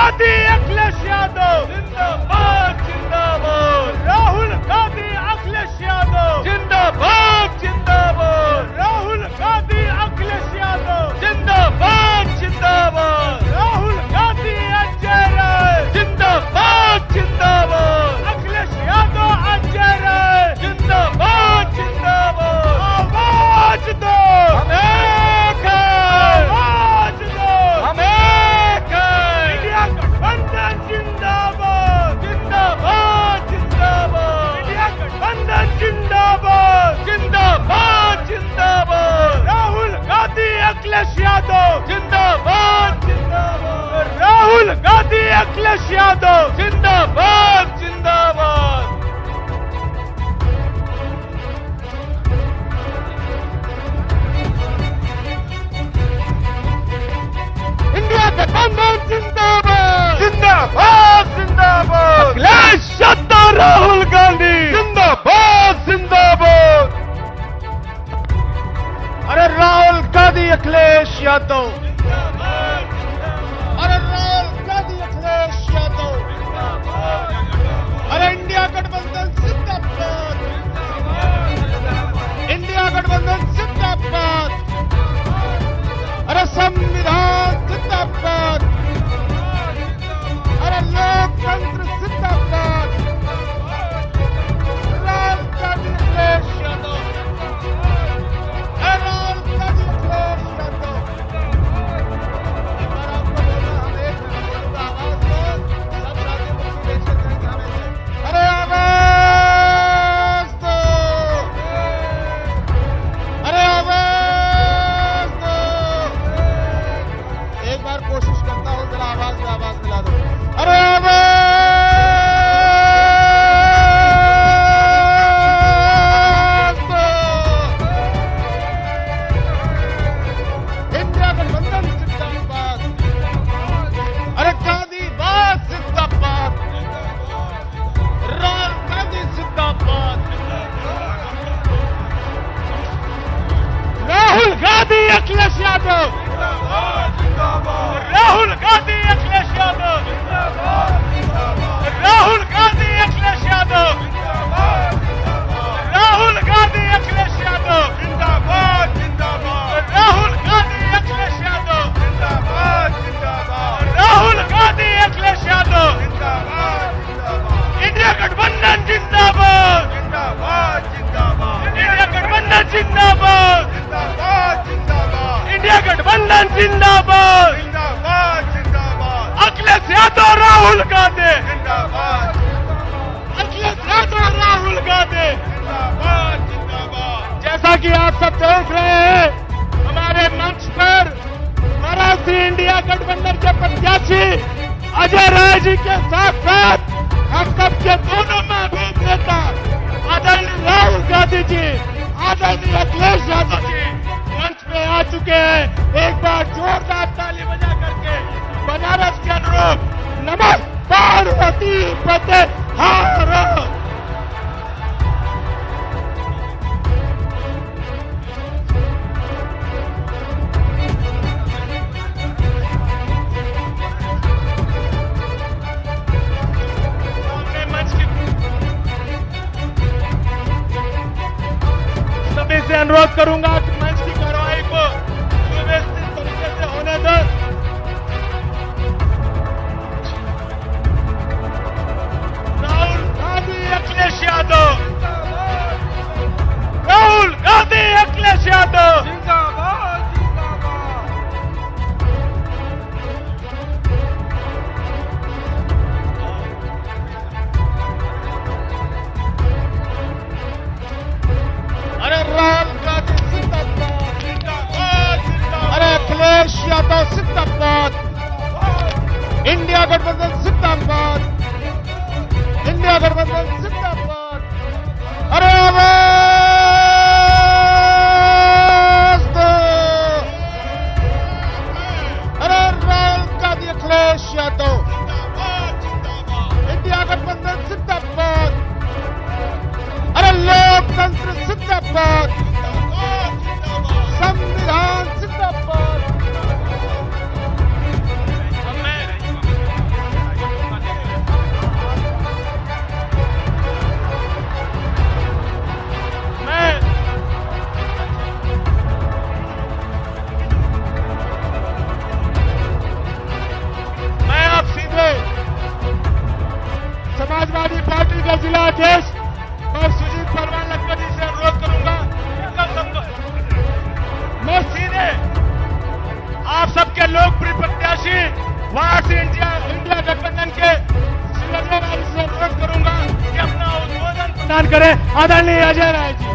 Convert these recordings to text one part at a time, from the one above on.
गांधी अखिलेश यादव जिंदाबाद जिंदाबाद। राहुल गांधी अखिलेश यादव जिंदाबाद जिंदाबाद। राहुल गांधी अखिलेश यादव जिंदाबाद जिंदाबाद। राहुल गांधी अजय राय जिंदाबाद जिंदाबाद। अखिलेश यादव अजय राय जिंदाबाद जिंदाबाद। आवाज दो हमें, आवाज दो हमें। इंडिया गठबंधन जिंदाबाद जिंदाबाद जिंदाबाद। इंडिया गठबंधन जिंदाबाद जिंदाबाद जिंदाबाद। राहुल गांधी अखिलेश यादव जिंदाबाद जिंदाबाद। राहुल गांधी अखिलेश यादव जिंदाबाद जिंदाबाद। इंडिया गठबंधन जिंदाबाद जिंदाबाद जिंदाबाद। अखिलेश यादव राहुल गांधी जिंदाबाद जिंदाबाद। अरे राहुल गांधी अखिलेश यादव जिंदाबाद। अरे राहुल गांधी अखिलेश यादव जिंदाबाद। अरे इंडिया गठबंधन जिंदाबाद। इंडिया गठबंधन जिंदाबाद। अरे संविधान जिंदाबाद। अरे लोकतंत्र जिंदाबाद। राहुल गांधी अखिलेश यादव। राहुल गांधी अखिलेश यादव। एक बार आपको बोलना, हम एक बोलूंगा आवाज दो, सब राज्य मुक्ति देश के जाने से। अरे आवाज दो, अरे आवाज दो। एक बार कोशिश करता हूं, जरा आवाज मिला दो। अरे आवाज दो। इंडिया गठबंधन जिंदाबाद। अरे गांधीवाद जिंदाबाद। राहुल गांधी जिंदाबाद। राहुल गांधी अखिलेश यादव राहुल गांधी अखिलेश यादव राहुल गांधी अखिलेश यादव राहुल गांधी अखिलेश यादव जिंदाबाद जिंदाबाद। राहुल गांधी अखिलेश यादव जिंदाबाद जिंदाबाद। राहुल गांधी अखिलेश यादव जिंदाबाद जिंदाबाद। इंडिया गठबंधन जिंदाबाद जिंदाबाद जिंदाबाद। इंडिया गठबंधन जिंदाबाद जिंदाबाद जिंदाबाद। इंडिया गठबंधन जिंदाबाद जिंदाबाद जिंदाबाद। अखिलेश यादव राहुल गांधी जिंदाबाद। अखिलेश यादव राहुल गांधी जिंदाबाद जिंदाबाद। जैसा कि आप सब देख रहे हैं, हमारे मंच पर महाराष्ट्र इंडिया गठबंधन के प्रत्याशी अजय राय जी के साथ साथ हम सबके दोनों महबूब नेता आदरणीय राहुल गांधी जी, आदरणीय अखिलेश यादव जी मंच पे आ चुके हैं। एक बार जोरदार ताली बजा करके बनारस के अनुरूप नमः पार्वती पते हारो। सभी से अनुरोध करूंगा कि मंच की कार्रवाई को सुव्यवस्थित तरीके से होने दें। राहुल गांधी अखिलेश यादव राहुल गांधी अखिलेश यादव जिंदाबाद जिंदाबाद। अरे राहुल गांधी जिंदाबाद जिंदाबाद जिंदाबाद। अरे अखिलेश यादव जिंदाबाद। इंडिया गठबंधन जिंदाबाद। इंडिया गठबंधन जिंदाबाद। अरे आवाज दो। अरे राहुल गांधी अखिलेश यादव इंडिया गठबंधन जिंदाबाद। अरे लोकतंत्र जिंदाबाद। संविधान जिंदाबाद। समाजवादी पार्टी के जिला अध्यक्ष मैं सुजीत परवान लखपति से अनुरोध करूंगा, मैं सीधे आप सबके लोकप्रिय प्रत्याशी वार्ड से इंडिया गठबंधन के श्री से अनुरोध करूंगा कि अपना उद्बोधन प्रदान करें आदरणीय अजय राय जी।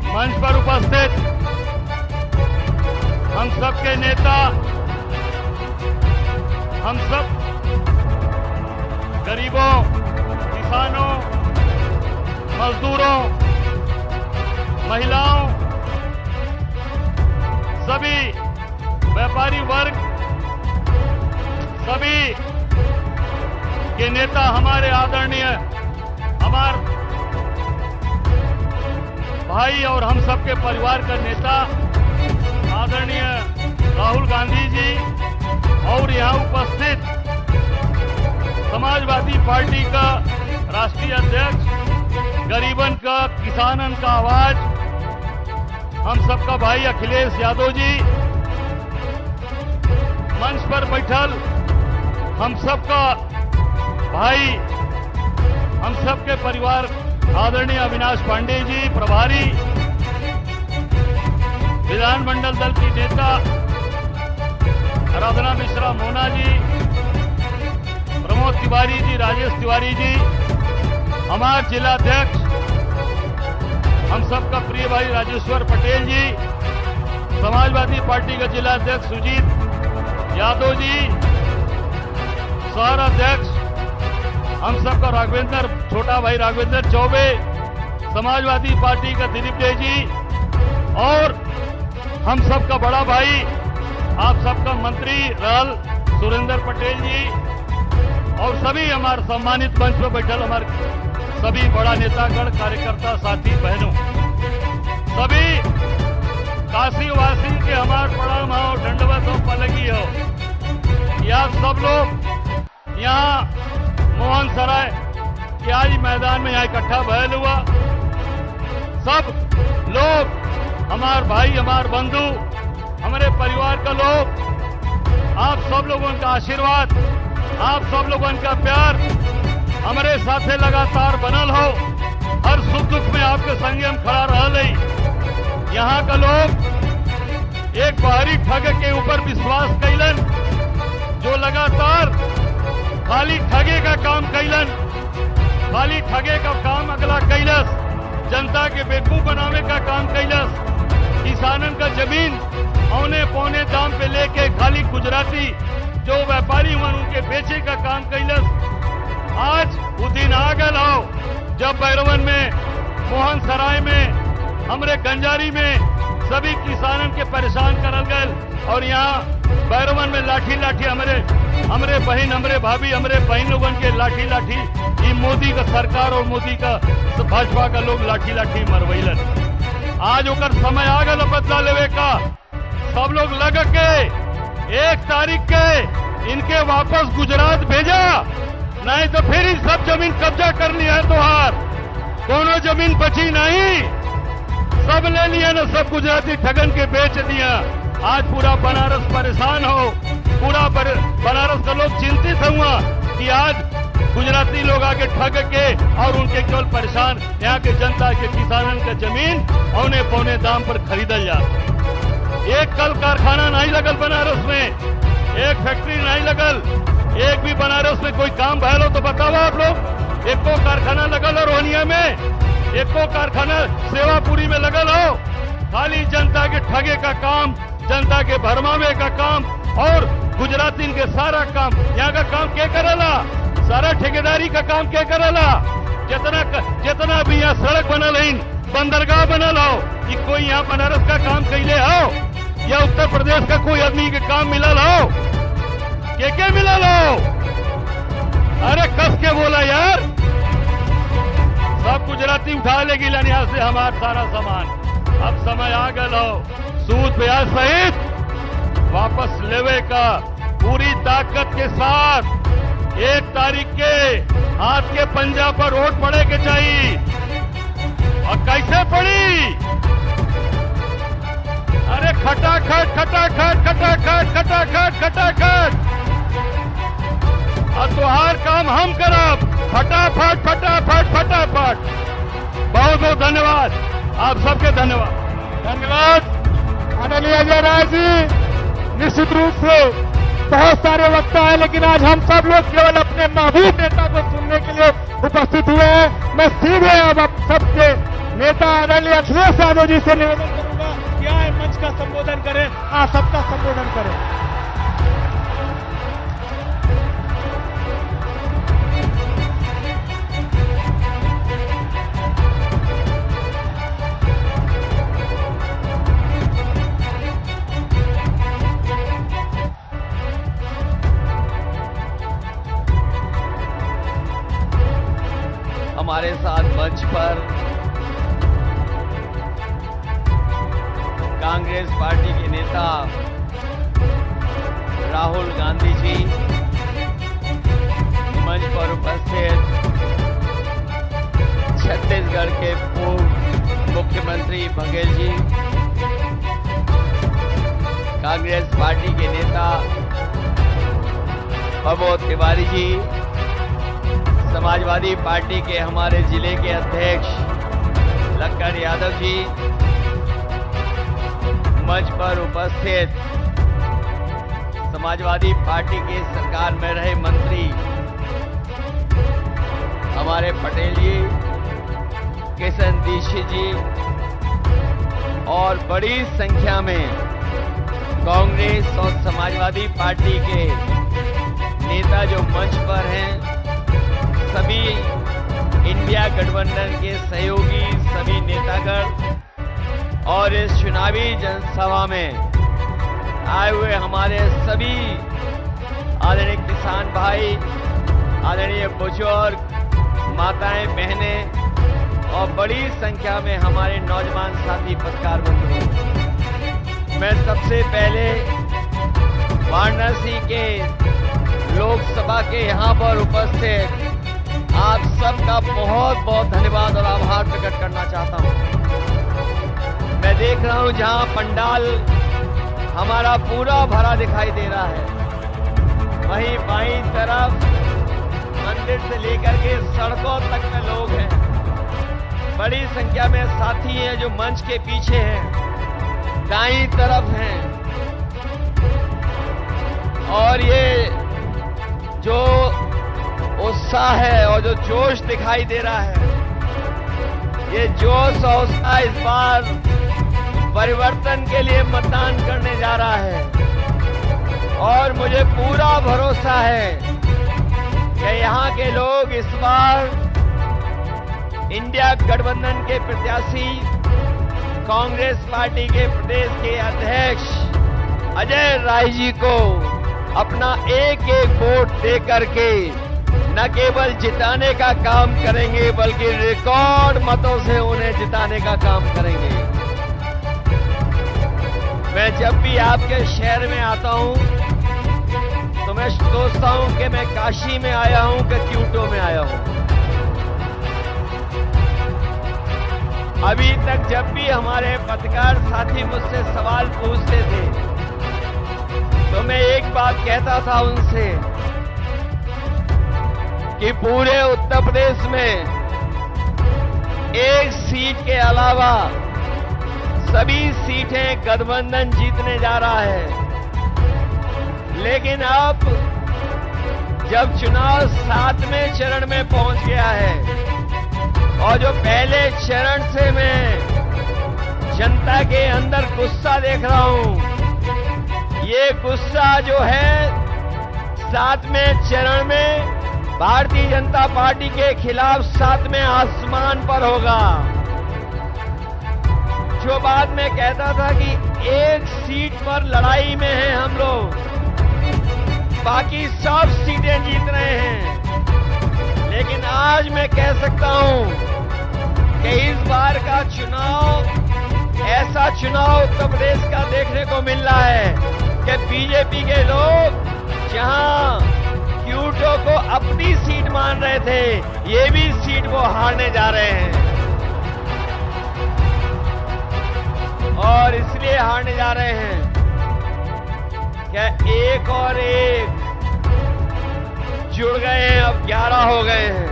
मंच पर उपस्थित हम सबके नेता, हम सब गरीबों, किसानों, मजदूरों, महिलाओं, सभी व्यापारी वर्ग, सभी के नेता हमारे आदरणीय, हमारे भाई और हम सबके परिवार का नेता आदरणीय राहुल गांधी जी और यहां उपस्थित समाजवादी पार्टी का राष्ट्रीय अध्यक्ष, गरीबन का, किसानन का आवाज, हम सबका भाई अखिलेश यादव जी, मंच पर बैठल हम सबका भाई, हम सबके परिवार आदरणीय अविनाश पांडे जी, प्रभारी विधानमंडल दल की नेता आराधना मिश्रा मोना जी, प्रमोद तिवारी जी, राजेश तिवारी जी, हमारे जिला अध्यक्ष हम सबका प्रिय भाई राजेश्वर पटेल जी, समाजवादी पार्टी का जिला अध्यक्ष सुजीत यादव जी, शहर अध्यक्ष हम सबका राघवेंद्र, छोटा भाई राघवेंद्र चौबे, समाजवादी पार्टी का दिलीप जय जी और हम सबका बड़ा भाई, आप सबका मंत्री रहल सुरेंद्र पटेल जी और सभी हमारे सम्मानित मंच पर बैठल हमारे सभी बड़ा नेतागण, कार्यकर्ता, साथी, बहनों, सभी काशीवासी के हमारे प्रणाम हो, दंडवत हो, पलगी हो। ये आप सब लोग यहाँ मोहन सराय के आज मैदान में यहाँ इकट्ठा भयल हुआ, सब लोग हमारे भाई, हमारे बंधु, हमारे परिवार का लोग, आप सब लोगों का आशीर्वाद, आप सब लोगों का प्यार हमारे साथे लगातार बनल हो, हर सुख दुख में आपके संगे हम खड़ा रह। यहाँ का लोग एक बाहरी ठग के ऊपर विश्वास कैलन, जो लगातार खाली ठगे का काम कैलन, खाली ठगे का काम अगला कैलस, जनता के बेवकूफ बनावे का काम कैलस, किसानन का जमीन औने पौने दाम पे लेके खाली गुजराती जो व्यापारी हुआ उनके बेचे का काम कैलस। आज वो दिन आ गल हो जब बैरवन में, मोहन सराय में, हमरे गंजारी में सभी किसानन के परेशान करल गए और यहाँ बैरवन में लाठी लाठी हमरे बहन, हमरे भाभी, हमरे बहन लोगन के लाठी लाठी ये मोदी का सरकार और मोदी का भाजपा का लोग लाठी लाठी मरवैलन। आज ओकर समय आ गल बदला लेवे का, सब लोग लग के 1 तारीख के इनके वापस गुजरात भेजा, नहीं तो फिर सब जमीन कब्जा कर लिया है तोहार, कोनो जमीन बची नहीं, सब ले लिया ना, सब गुजराती ठगन के बेच दिया। आज पूरा बनारस परेशान हो, पूरा बनारस का लोग चिंतित हुआ कि आज गुजराती लोग आगे ठग के और उनके केवल परेशान, यहाँ के जनता के किसानन का जमीन औने पौने दाम पर खरीदल जा। एक कल कारखाना नहीं लगल बनारस में, एक फैक्ट्री नहीं लगल, एक भी बनारस में कोई काम भयल हो तो बताओ आप लोग। एको कारखाना लगल हो रोहनिया में, एको कारखाना सेवापुरी में लगल हो, खाली जनता के ठगे का काम, जनता के भरमावे का काम और गुजराती के सारा काम। यहाँ का काम क्या करेला, सारा ठेकेदारी का काम क्या करेला, जितना भी यहाँ सड़क बनल है, बंदरगाह बनल हो, कि कोई यहाँ बनारस का काम कैले हो या उत्तर प्रदेश का कोई आदमी के काम मिलल हो। के मिला लो। अरे कस के बोला यार, सब गुजराती उठा लेगी यहाँ से हमारा सारा सामान। अब समय आ गया लो, सूद ब्याज सहित वापस लेवे का पूरी ताकत के साथ 1 तारीख के हाथ के पंजा पर वोट पड़े के चाहिए। और कैसे पड़ी? अरे खटाखट खटाखट खटाखट खटाखट खटाखट। और तुहार काम हम करब, फटाफट फटाफट फटाफट। बहुत बहुत धन्यवाद, आप सबके धन्यवाद। धन्यवाद आदरणीय अजय राय जी। निश्चित रूप से बहुत सारे वक्ता है, लेकिन आज हम सब लोग केवल अपने महबूब नेता को सुनने के लिए उपस्थित हुए हैं। मैं सीधे अब सबके नेता आदरणीय अखिलेश यादव जी से निवेदन करूंगा कि आए मंच का संबोधन करें, आप सबका संबोधन करें। हमारे साथ मंच पर कांग्रेस पार्टी के नेता राहुल गांधी जी, मंच पर उपस्थित छत्तीसगढ़ के पूर्व मुख्यमंत्री बघेल जी, कांग्रेस पार्टी के नेता प्रमोद तिवारी जी, समाजवादी पार्टी के हमारे जिले के अध्यक्ष लक्कड़ यादव जी, मंच पर उपस्थित समाजवादी पार्टी के सरकार में रहे मंत्री हमारे पटेल जी, किशन दीक्षित जी और बड़ी संख्या में कांग्रेस और समाजवादी पार्टी के नेता जो मंच पर हैं, सभी इंडिया गठबंधन के सहयोगी सभी नेतागण और इस चुनावी जनसभा में आए हुए हमारे सभी आदरणीय किसान भाई, आदरणीय बुजुर्ग, माताएं, बहनें और बड़ी संख्या में हमारे नौजवान साथी पत्रकार बंधु, मैं सबसे पहले वाराणसी के लोकसभा के यहाँ पर उपस्थित आप सबका बहुत बहुत धन्यवाद और आभार प्रकट करना चाहता हूं। मैं देख रहा हूं जहां पंडाल हमारा पूरा भरा दिखाई दे रहा है, वहीं बाईं तरफ मंदिर से लेकर के सड़कों तक में लोग हैं। बड़ी संख्या में साथी हैं जो मंच के पीछे हैं, दाईं तरफ हैं। और ये जो उत्साह है और जो जोश दिखाई दे रहा है, ये जोश और उत्साह इस बार परिवर्तन के लिए मतदान करने जा रहा है। और मुझे पूरा भरोसा है कि यहाँ के लोग इस बार इंडिया गठबंधन के प्रत्याशी कांग्रेस पार्टी के प्रदेश के अध्यक्ष अजय राय जी को अपना एक एक वोट दे करके न केवल जिताने का काम करेंगे बल्कि रिकॉर्ड मतों से उन्हें जिताने का काम करेंगे। मैं जब भी आपके शहर में आता हूं तो मैं सोचता हूं कि मैं काशी में आया हूं कि क्यूटो में आया हूं। अभी तक जब भी हमारे पत्रकार साथी मुझसे सवाल पूछते थे तो मैं एक बात कहता था उनसे कि पूरे उत्तर प्रदेश में एक सीट के अलावा सभी सीटें गठबंधन जीतने जा रहा है। लेकिन अब जब चुनाव 7वें चरण में पहुंच गया है और जो पहले चरण से मैं जनता के अंदर गुस्सा देख रहा हूं, ये गुस्सा जो है 7वें चरण में भारतीय जनता पार्टी के खिलाफ 7वें आसमान पर होगा। जो बात मैं कहता था कि एक सीट पर लड़ाई में हैं हम लोग, बाकी सब सीटें जीत रहे हैं। लेकिन आज मैं कह सकता हूं कि इस बार का चुनाव ऐसा चुनाव उत्तर प्रदेश का देखने को मिल रहा है कि बीजेपी के लोग जहां क्यूटो को अपनी सीट मान रहे थे, ये भी सीट वो हारने जा रहे हैं। और इसलिए हारने जा रहे हैं क्या एक और एक जुड़ गए हैं, अब 11 हो गए हैं।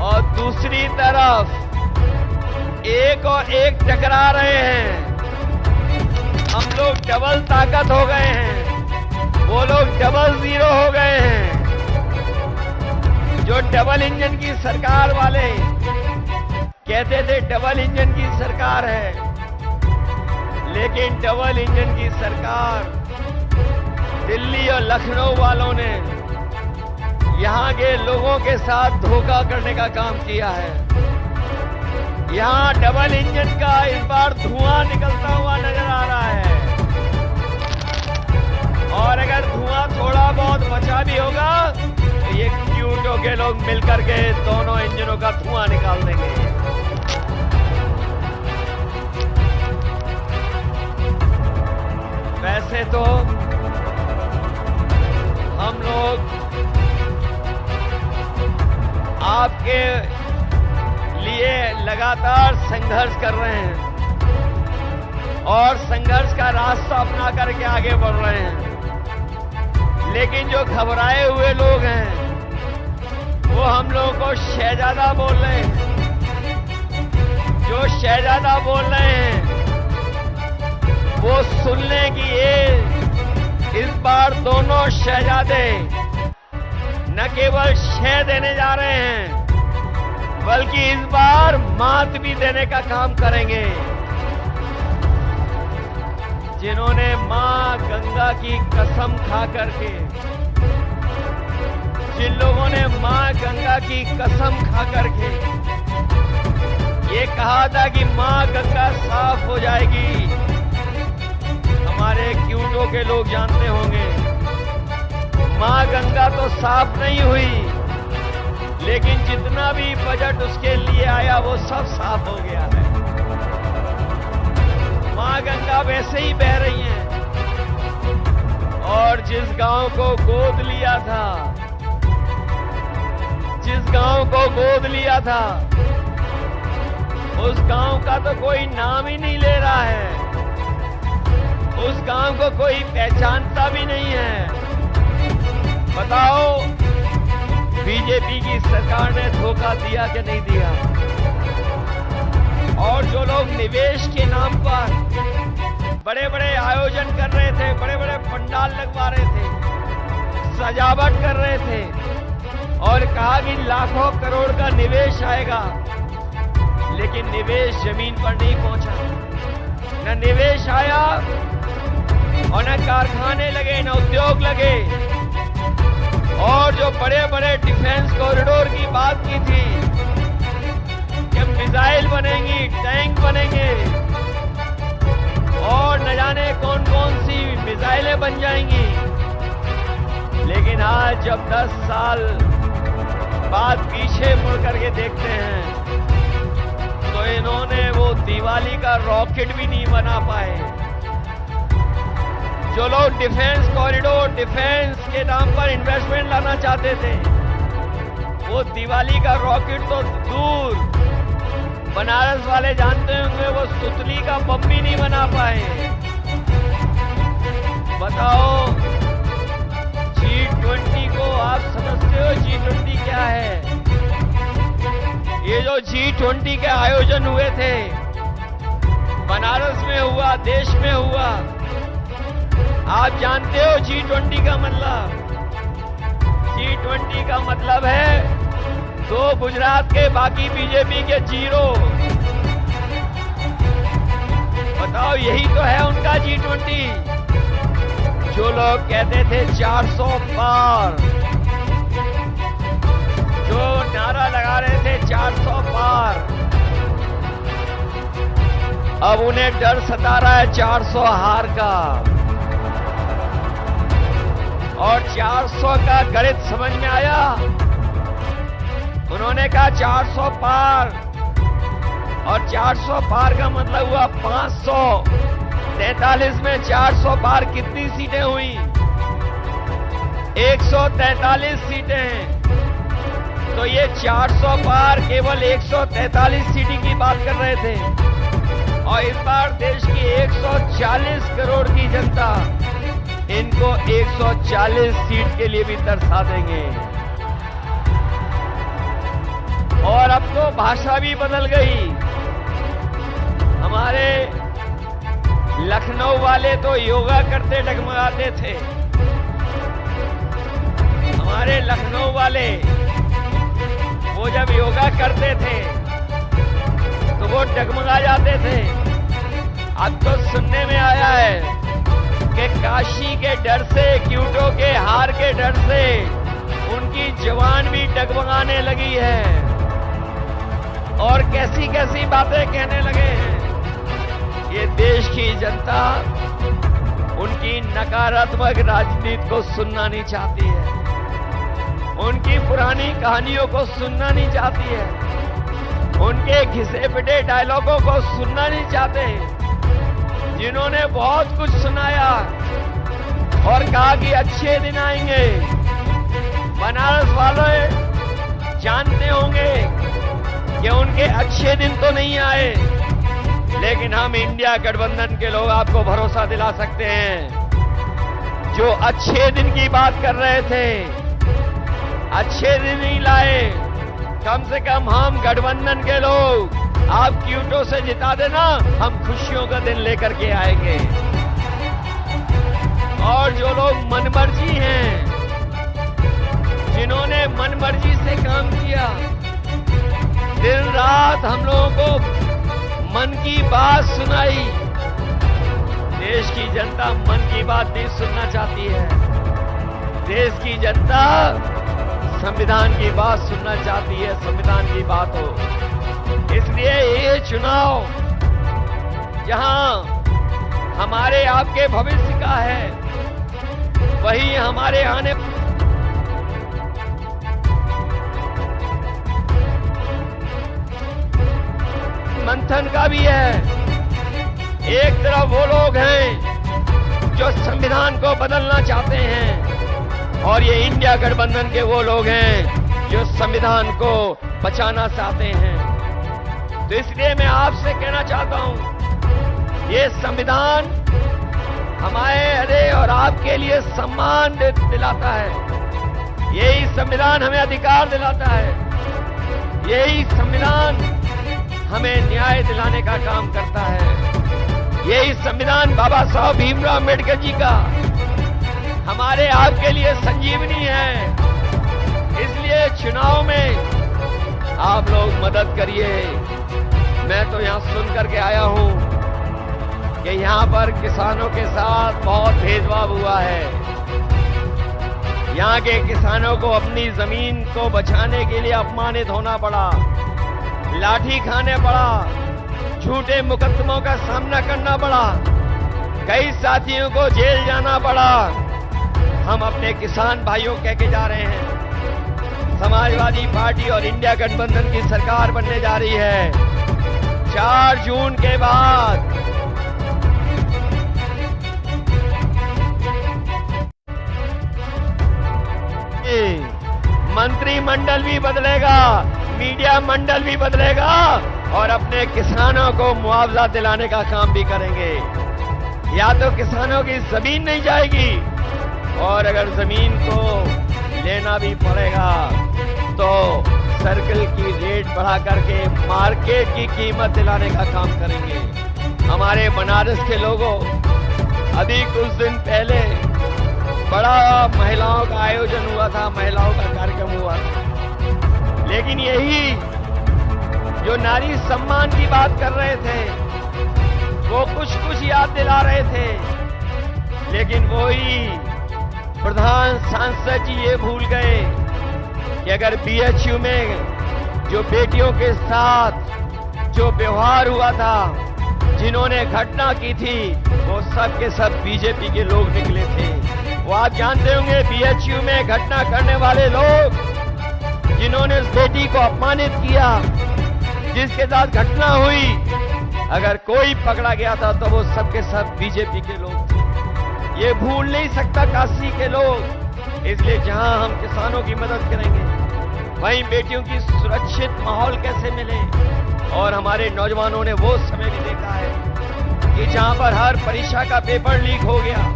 और दूसरी तरफ एक और एक टकरा रहे हैं। हम लोग डबल ताकत हो गए हैं, वो लोग डबल जीरो हो गए हैं। जो डबल इंजन की सरकार वाले कहते थे डबल इंजन की सरकार है, लेकिन डबल इंजन की सरकार दिल्ली और लखनऊ वालों ने यहां के लोगों के साथ धोखा करने का काम किया है। यहां डबल इंजन का इस बार धुआं निकलता हुआ नजर आ रहा है। और अगर धुआं थोड़ा बहुत बचा भी होगा तो ये क्यूटो के लोग मिलकर के दोनों इंजनों का धुआं निकाल देंगे। वैसे तो हम लोग आपके लिए लगातार संघर्ष कर रहे हैं और संघर्ष का रास्ता अपना करके आगे बढ़ रहे हैं। लेकिन जो घबराए हुए लोग हैं वो हम लोगों को शहजादा बोल रहे हैं। जो शहजादा बोल रहे हैं वो सुन लें कि ये इस बार दोनों शहजादे न केवल शह देने जा रहे हैं बल्कि इस बार मात भी देने का काम करेंगे। जिन्होंने मां गंगा की कसम खा करके, जिन लोगों ने मां गंगा की कसम खा करके ये कहा था कि मां गंगा साफ हो जाएगी, हमारे क्यूटो के लोग जानते होंगे मां गंगा तो साफ नहीं हुई, लेकिन जितना भी बजट उसके लिए आया वो सब साफ हो गया है। मां गंगा वैसे ही बह रही है। और जिस गांव को गोद लिया था, जिस गांव को गोद लिया था, उस गांव का तो कोई नाम ही नहीं ले रहा है। उस गांव को कोई पहचानता भी नहीं है। बताओ बीजेपी की सरकार ने धोखा दिया कि नहीं दिया? और जो लोग निवेश के नाम पर बड़े बड़े आयोजन कर रहे थे, बड़े बड़े पंडाल लगवा रहे थे, सजावट कर रहे थे और कहा कि लाखों करोड़ का निवेश आएगा, लेकिन निवेश जमीन पर नहीं पहुंचा। न निवेश आया और न कारखाने लगे, न उद्योग लगे। और जो बड़े बड़े डिफेंस कॉरिडोर की बात की थी कि मिसाइल बनेंगी, टैंक बनेंगे और न जाने कौन कौन सी मिसाइलें बन जाएंगी, लेकिन आज जब 10 साल बाद पीछे मुड़ करके देखते हैं तो इन्होंने वो दिवाली का रॉकेट भी नहीं बना पाए। जो लोग डिफेंस कॉरिडोर, डिफेंस के नाम पर इन्वेस्टमेंट लाना चाहते थे, वो दिवाली का रॉकेट तो दूर, बनारस वाले जानते होंगे वो सुतली का बम भी नहीं बना पाए। बताओ G20 को आप समझते हो G20 क्या है? ये जो G20 के आयोजन हुए थे, बनारस में हुआ, देश में हुआ, आप जानते हो G20 का मतलब? G20 का मतलब है 2 गुजरात के, बाकी बीजेपी के 0। बताओ यही तो है उनका G20। जो लोग कहते थे 400 पार, जो नारा लगा रहे थे 400 पार, अब उन्हें डर सता रहा है 400 हार का। और 400 का गणित समझ में आया। उन्होंने कहा 400 पार, और 400 पार का मतलब हुआ 543 में 400 पार कितनी सीटें हुई? 143 सीटें हैं। तो ये 400 पार केवल 143 सीटें की बात कर रहे थे, और इस बार देश की 140 करोड़ की जनता इनको 140 सीट के लिए भी तरसा देंगे। और अब तो भाषा भी बदल गई। हमारे लखनऊ वाले तो योगा करते डगमगाते थे। हमारे लखनऊ वाले वो जब योगा करते थे तो वो डगमगा जाते थे। अब तो सुनने में आया है कि काशी के डर से, क्यूटो के हार के डर से उनकी जवान भी डगमगाने लगी है, और कैसी कैसी बातें कहने लगे हैं। ये देश की जनता उनकी नकारात्मक राजनीति को सुनना नहीं चाहती है, उनकी पुरानी कहानियों को सुनना नहीं चाहती है, उनके घिसे पिटे डायलॉगों को सुनना नहीं चाहते, जिन्होंने बहुत कुछ सुनाया और कहा कि अच्छे दिन आएंगे। बनारस वाले जानते होंगे कि उनके अच्छे दिन तो नहीं आए, लेकिन हम इंडिया गठबंधन के लोग आपको भरोसा दिला सकते हैं, जो अच्छे दिन की बात कर रहे थे अच्छे दिन नहीं लाए। कम से कम हम गठबंधन के लोग, आप क्यूटो से जिता देना, हम खुशियों का दिन लेकर के आएंगे। और जो लोग मनमर्जी हैं, जिन्होंने मनमर्जी से काम किया, दिन रात हम लोगों को मन की बात सुनाई, देश की जनता मन की बात नहीं सुनना चाहती है। देश की जनता संविधान की बात सुनना चाहती है, संविधान की बात हो। इसलिए ये चुनाव जहां हमारे आपके भविष्य का है, वही हमारे आने मंथन का भी है। एक तरफ वो लोग हैं जो संविधान को बदलना चाहते हैं, और ये इंडिया गठबंधन के वो लोग हैं जो संविधान को बचाना चाहते हैं। तो इसलिए मैं आपसे कहना चाहता हूं, ये संविधान हमारे और आपके लिए सम्मान दिलाता है, यही संविधान हमें अधिकार दिलाता है, यही संविधान हमें न्याय दिलाने का काम करता है। यही संविधान बाबा साहब भीमराव अम्बेडकर जी का हमारे आपके लिए संजीवनी है। इसलिए चुनाव में आप लोग मदद करिए। मैं तो यहां सुन करके आया हूं कि यहां पर किसानों के साथ बहुत भेदभाव हुआ है। यहां के किसानों को अपनी जमीन को बचाने के लिए अपमानित होना पड़ा, लाठी खाने पड़ा, झूठे मुकदमों का सामना करना पड़ा, कई साथियों को जेल जाना पड़ा। हम अपने किसान भाइयों कह के जा रहे हैं, समाजवादी पार्टी और इंडिया गठबंधन की सरकार बनने जा रही है 4 जून के बाद। मंत्रिमंडल भी बदलेगा, मीडिया मंडल भी बदलेगा, और अपने किसानों को मुआवजा दिलाने का काम भी करेंगे। या तो किसानों की जमीन नहीं जाएगी, और अगर जमीन को लेना भी पड़ेगा तो सर्कल की रेट बढ़ा करके मार्केट की कीमत दिलाने का काम करेंगे। हमारे बनारस के लोगों, अभी कुछ दिन पहले बड़ा महिलाओं का आयोजन हुआ था, महिलाओं का कार्यक्रम हुआ था, लेकिन यही जो नारी सम्मान की बात कर रहे थे, वो कुछ याद दिला रहे थे, लेकिन वही प्रधान सांसद जी ये भूल गए कि अगर बीएचयू में जो बेटियों के साथ जो व्यवहार हुआ था, जिन्होंने घटना की थी, वो सब के सब बीजेपी के लोग निकले थे। वो आप जानते होंगे बीएचयू में घटना करने वाले लोग जिन्होंने उस बेटी को अपमानित किया, जिसके साथ घटना हुई, अगर कोई पकड़ा गया था तो वो सबके सब बीजेपी के लोग थे। ये भूल नहीं सकता काशी के लोग। इसलिए जहां हम किसानों की मदद करेंगे, वहीं बेटियों की सुरक्षित माहौल कैसे मिले। और हमारे नौजवानों ने वो समय भी देखा है कि जहां पर हर परीक्षा का पेपर लीक हो गया,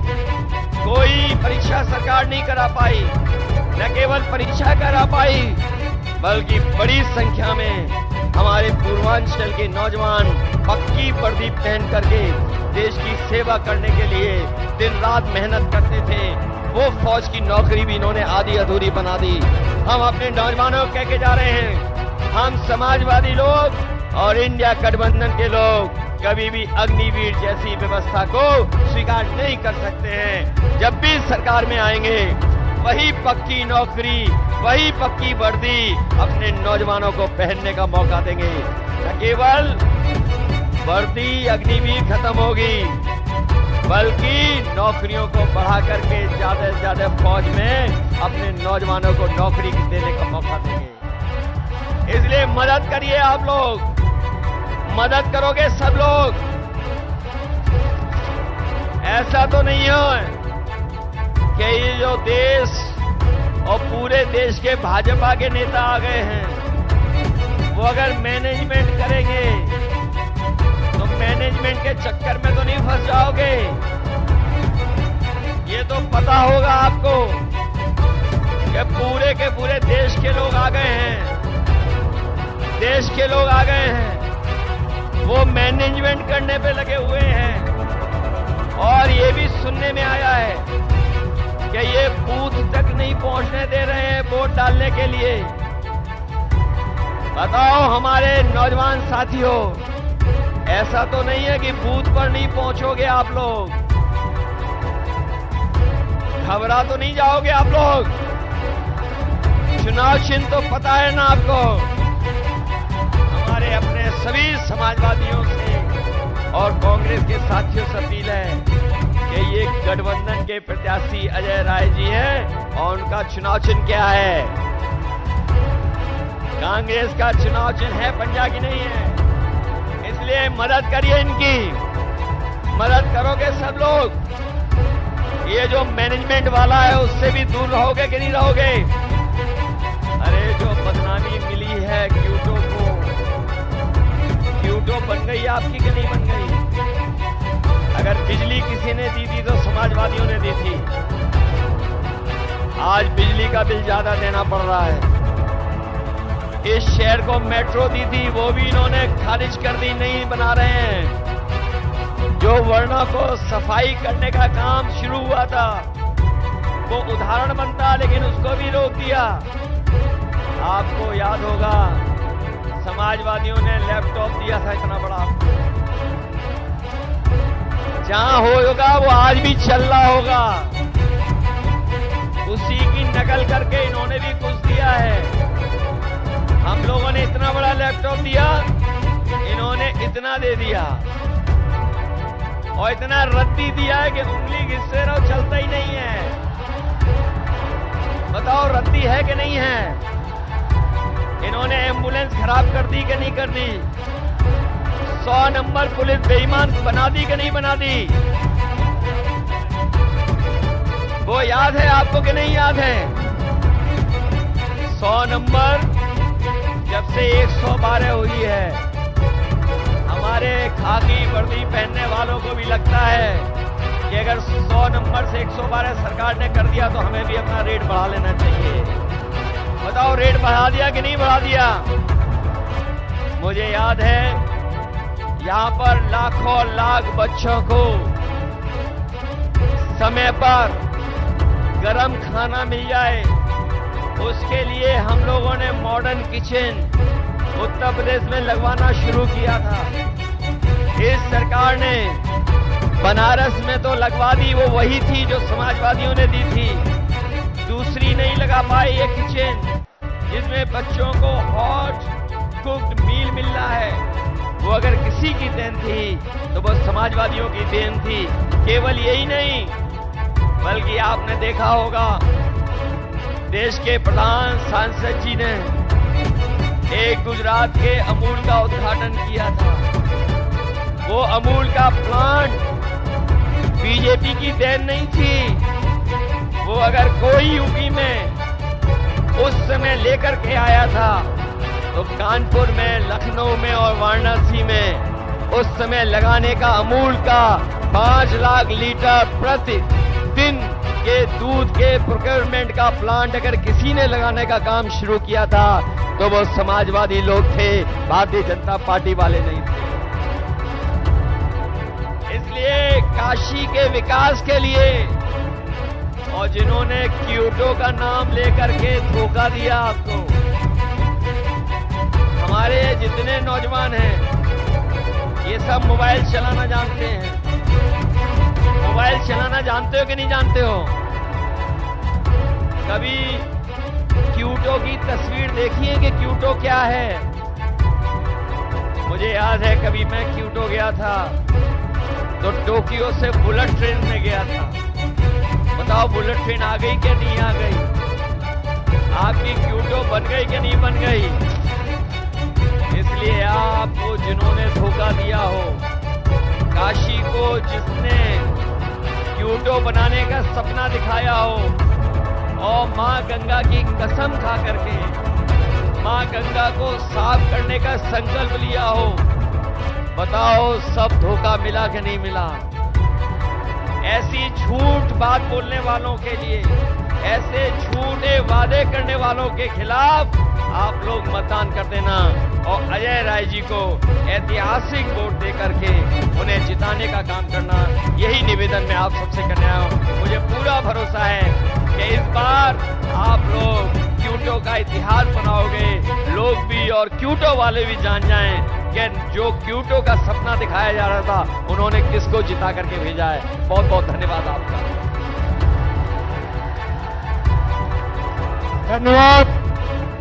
कोई परीक्षा सरकार नहीं करा पाई, न केवल परीक्षा करा पाई बल्कि बड़ी संख्या में हमारे पूर्वांचल के नौजवान पक्की वर्दी पहन करके देश की सेवा करने के लिए दिन रात मेहनत करते थे। वो फौज की नौकरी भी इन्होंने आधी अधूरी बना दी। हम अपने नौजवानों को कह के जा रहे हैं, हम समाजवादी लोग और इंडिया गठबंधन के लोग कभी भी अग्निवीर जैसी व्यवस्था को स्वीकार नहीं कर सकते हैं। जब भी सरकार में आएंगे, वही पक्की नौकरी, वही पक्की वर्दी अपने नौजवानों को पहनने का मौका देंगे। न केवल वर्दी अग्निवीर खत्म होगी, बल्कि नौकरियों को बढ़ा करके ज्यादा से ज्यादा फौज में अपने नौजवानों को नौकरी देने का मौका देंगे। इसलिए मदद करिए आप लोग, मदद करोगे सब लोग। ऐसा तो नहीं है कि ये जो देश और पूरे देश के भाजपा के नेता आ गए हैं, वो अगर मैनेजमेंट करेंगे तो मैनेजमेंट के चक्कर में तो नहीं फंस जाओगे। ये तो पता होगा आपको कि पूरे के पूरे देश के लोग आ गए हैं, देश के लोग आ गए हैं, वो मैनेजमेंट करने पे लगे हुए हैं। और ये भी सुनने में आया है कि ये बूथ तक नहीं पहुंचने दे रहे हैं वोट डालने के लिए। बताओ हमारे नौजवान साथियों, ऐसा तो नहीं है कि बूथ पर नहीं पहुंचोगे आप लोग, घबरा तो नहीं जाओगे आप लोग। चुनाव चिन्ह तो पता है ना आपको। हमारे अपने सभी समाजवादियों से और कांग्रेस के साथियों से अपील है कि ये गठबंधन के प्रत्याशी अजय राय जी हैं और उनका चुनाव चिन्ह क्या है। कांग्रेस का चुनाव चिन्ह है पंजा की नहीं है। इसलिए मदद करिए इनकी, मदद करोगे सब लोग। ये जो मैनेजमेंट वाला है उससे भी दूर रहोगे कि नहीं रहोगे। अरे जो बदनामी मिली है क्यूटो को, क्यूटो बन गई आपकी कि नहीं बन गई। अगर बिजली किसी ने दी थी तो समाजवादियों ने दी थी। आज बिजली का बिल ज्यादा देना पड़ रहा है। इस शहर को मेट्रो दी थी, वो भी इन्होंने खारिज कर दी, नहीं बना रहे हैं। जो वर्णों को सफाई करने का काम शुरू हुआ था वो उदाहरण बनता, लेकिन उसको भी रोक दिया। आपको याद होगा समाजवादियों ने लैपटॉप दिया था इतना बड़ा, जहां होगा वो आज भी चल रहा होगा। उसी की नकल करके इन्होंने भी कुछ दिया है। हम लोगों ने इतना बड़ा लैपटॉप दिया, इन्होंने इतना दे दिया और इतना रद्दी दिया है कि उंगली घिससे रहो चलता ही नहीं है। बताओ रद्दी है कि नहीं है। इन्होंने एम्बुलेंस खराब कर दी कि नहीं कर दी। 100 नंबर पुलिस बेईमान बना दी कि नहीं बना दी। वो याद है आपको कि नहीं याद है। 100 नंबर जब से 112 हुई है, हमारे खाकी वर्दी पहनने वालों को भी लगता है कि अगर 100 नंबर से 112 सरकार ने कर दिया तो हमें भी अपना रेट बढ़ा लेना चाहिए। बताओ रेट बढ़ा दिया कि नहीं बढ़ा दिया। मुझे याद है यहां पर लाखों लाख बच्चों को समय पर गरम खाना मिल जाए, उसके लिए हम लोगों ने मॉडर्न किचन उत्तर प्रदेश में लगवाना शुरू किया था। इस सरकार ने बनारस में तो लगवा दी, वो वही थी जो समाजवादियों ने दी थी। दूसरी नहीं लगा पाई ये किचन जिसमें बच्चों को हॉट कुक्ड मील मिल रहा है। वो अगर किसी की देन थी तो वो समाजवादियों की देन थी। केवल यही नहीं, बल्कि आपने देखा होगा देश के प्रधान सांसद जी ने एक गुजरात के अमूल का उद्घाटन किया था। वो अमूल का प्लांट बीजेपी की देन नहीं थी। वो अगर कोई यूपी में उस समय लेकर के आया था तो कानपुर में, लखनऊ में और वाराणसी में उस समय लगाने का अमूल का 5 लाख लीटर प्रति दिन के दूध के प्रोक्योरमेंट का प्लांट अगर किसी ने लगाने का काम शुरू किया था तो वो समाजवादी लोग थे, भारतीय जनता पार्टी वाले नहीं थे। इसलिए काशी के विकास के लिए और जिन्होंने क्योटो का नाम लेकर के धोखा दिया आपको, हमारे जितने नौजवान हैं ये सब मोबाइल चलाना जानते हैं। मोबाइल चलाना जानते हो कि नहीं जानते हो? कभी क्योटो की तस्वीर देखी है कि क्योटो क्या है? मुझे याद है कभी मैं क्योटो गया था तो टोक्यो से बुलेट ट्रेन में गया था। बताओ बुलेट ट्रेन आ गई कि नहीं आ गई? आपकी क्योटो बन गई कि नहीं बन गई? इसलिए आपको जिन्होंने धोखा दिया हो, काशी को जिसने क्योटो बनाने का सपना दिखाया हो और मां गंगा की कसम खा करके मां गंगा को साफ करने का संकल्प लिया हो, बताओ सब धोखा मिला कि नहीं मिला? ऐसी झूठ बात बोलने वालों के लिए, ऐसे झूठे वादे करने वालों के खिलाफ आप लोग मतदान कर देना और अजय राय जी को ऐतिहासिक वोट दे करके उन्हें जिताने का काम करना, यही निवेदन मैं आप सबसे करने आया हूं। मुझे पूरा भरोसा है कि इस बार आप लोग क्योटो का इतिहास बनाओगे, लोग भी और क्योटो वाले भी जान जाएं कि जो क्योटो का सपना दिखाया जा रहा था उन्होंने किसको जिता करके भेजा है। बहुत बहुत धन्यवाद आपका। धन्यवाद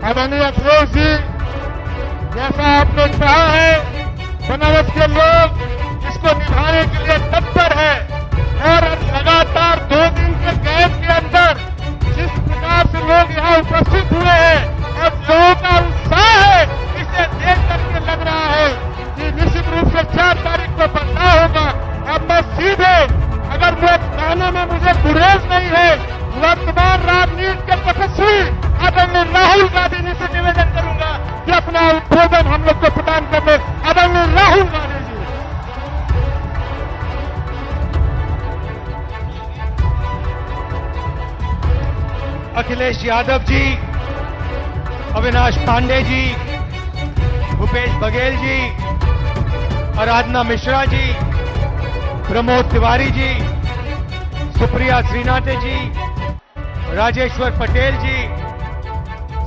आदरणीय अखिलेश जी। जैसा आपने कहा है, बनारस के लोग इसको निभाने के लिए तत्पर है और लगातार 2 दिन के गैप के अंदर जिस प्रकार से लोग यहाँ उपस्थित हुए हैं और लोगों का उत्साह है, इसे देख करके लग रहा है कि निश्चित रूप से 4 तारीख को बदलाव होगा। अब मैं सीधे, अगर वो कहने में मुझे गुरेज नहीं है, वर्तमान राजनीति के तपस्वी आदरणीय राहुल गांधी जी से निवेदन करूंगा कि अपना उद्बोधन हम लोग को प्रदान करने। आदरणीय राहुल गांधी जी। अखिलेश यादव जी, अविनाश पांडे जी, भूपेश बघेल जी, आराधना मिश्रा जी, प्रमोद तिवारी जी, सुप्रिया श्रीनाथे जी, राजेश्वर पटेल जी,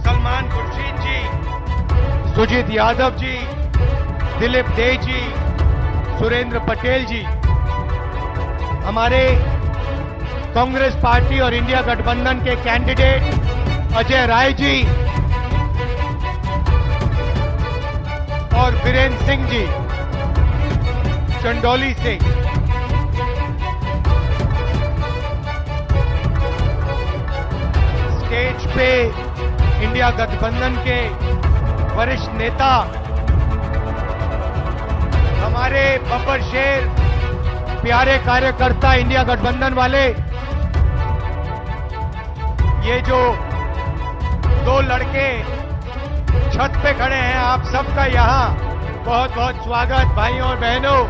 सलमान खुर्शीद जी, सुजीत यादव जी, दिलीप दे जी, सुरेंद्र पटेल जी, हमारे कांग्रेस पार्टी और इंडिया गठबंधन के कैंडिडेट अजय राय जी और वीरेंद्र सिंह जी चंदौली से, स्टेज पे इंडिया गठबंधन के वरिष्ठ नेता हमारे बब्बर शेर, प्यारे कार्यकर्ता इंडिया गठबंधन वाले, ये जो 2 लड़के छत पे खड़े हैं, आप सबका यहां बहुत बहुत स्वागत। भाइयों और बहनों,